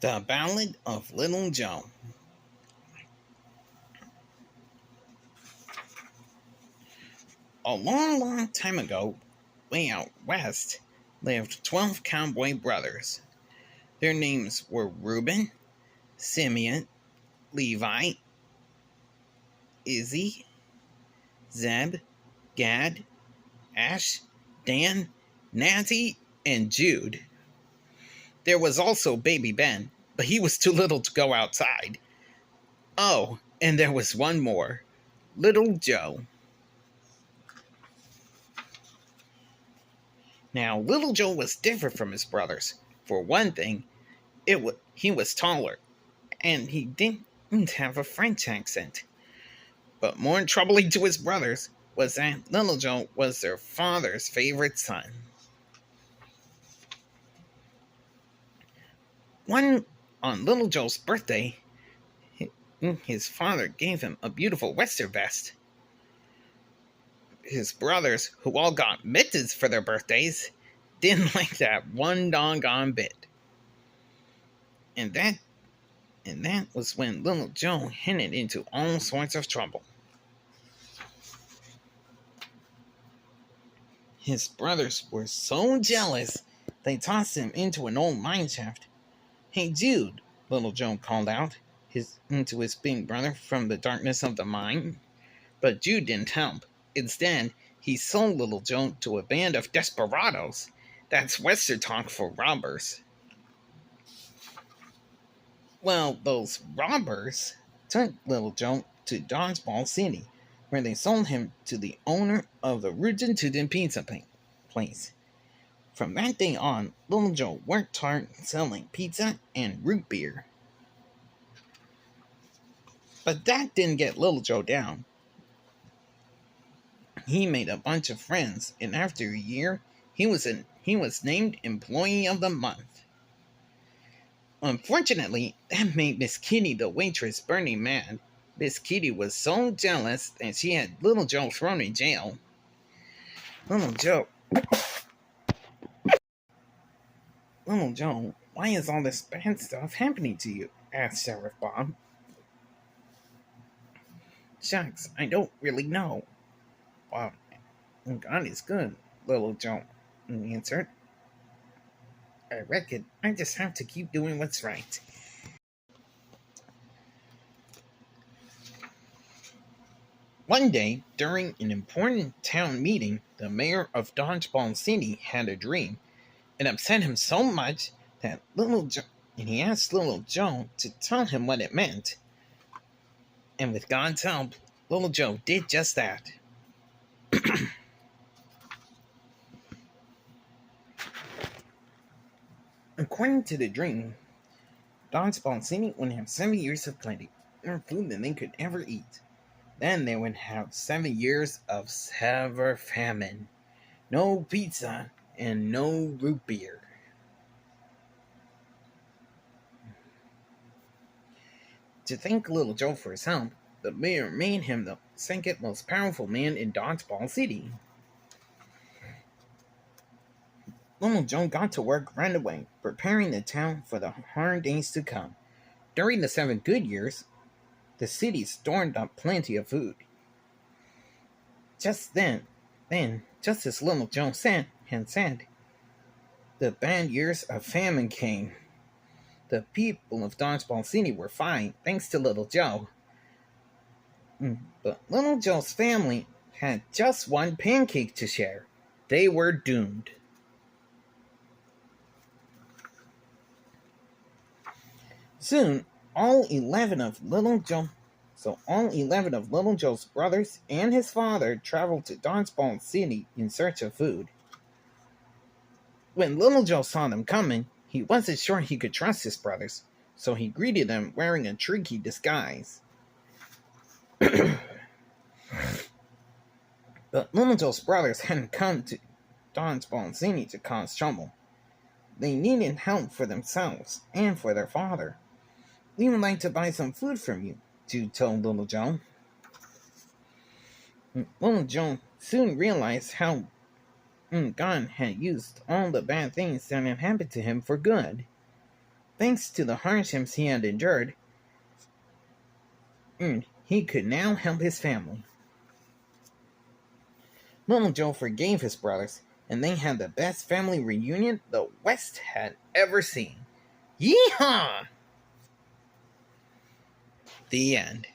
The Ballad of Little Joe. A long, long time ago, way out west, lived 12 cowboy brothers. Their names were Reuben, Simeon, Levi, Izzy, Zeb, Gad, Ash, Dan, Nancy, and Jude. There was also baby Ben, but he was too little to go outside. Oh, and there was one more, Little Joe. Now, Little Joe was different from his brothers. For one thing, he was taller, and he didn't have a French accent. But more troubling to his brothers was that Little Joe was their father's favorite son. One on Little Joe's birthday, his father gave him a beautiful western vest. His brothers, who all got mittens for their birthdays, didn't like that one doggone bit. And that was when Little Joe headed into all sorts of trouble. His brothers were so jealous, they tossed him into an old mine shaft. "Hey, Jude," Little Joe called out to his big brother from the darkness of the mine. But Jude didn't help. Instead, he sold Little Joe to a band of desperados. That's Western talk for robbers. Well, those robbers took Little Joe to Dodgeball City, where they sold him to the owner of the Rootin' Tootin' Pizza place. From that day on, Little Joe worked hard selling pizza and root beer. But that didn't get Little Joe down. He made a bunch of friends, and after a year, he was named Employee of the Month. Unfortunately, that made Miss Kitty, the waitress, burning mad. Miss Kitty was so jealous that she had Little Joe thrown in jail. Little Joe, why is all this bad stuff happening to you?" asked Sheriff Bob. "Shucks, I don't really know." "Wow, God is good," Little Joe answered. "I reckon I just have to keep doing what's right." One day, during an important town meeting, the mayor of Dodgeball City had a dream. It upset him so much that he asked Little Joe to tell him what it meant. And with God's help, Little Joe did just that. According to the dream, Dodgeball City would have 7 years of plenty, more food than they could ever eat. Then they would have 7 years of severe famine. No pizza and no root beer. To thank Little Joe for his help, the mayor made him the second most powerful man in Dodgeball City. Little Joe got to work right away, preparing the town for the hard days to come. During the 7 good years, the city stored up plenty of food. Just as Little Joe said, the bad years of famine came. The people of Dodgeball City were fine, thanks to Little Joe. But Little Joe's family had just one pancake to share. They were doomed. Soon, all 11 of Little Joe's brothers and his father traveled to Dodgeball City in search of food. When Little Joe saw them coming, he wasn't sure he could trust his brothers, so he greeted them wearing a tricky disguise. But Little Joe's brothers hadn't come to Dodgeball City to cause trouble. They needed help for themselves and for their father. "We would like to buy some food from you," Jude told Little Joe. Little Joe soon realized how God had used all the bad things that had happened to him for good. Thanks to the hardships he had endured, he could now help his family. Little Joe forgave his brothers, and they had the best family reunion the West had ever seen. Yeehaw! The end.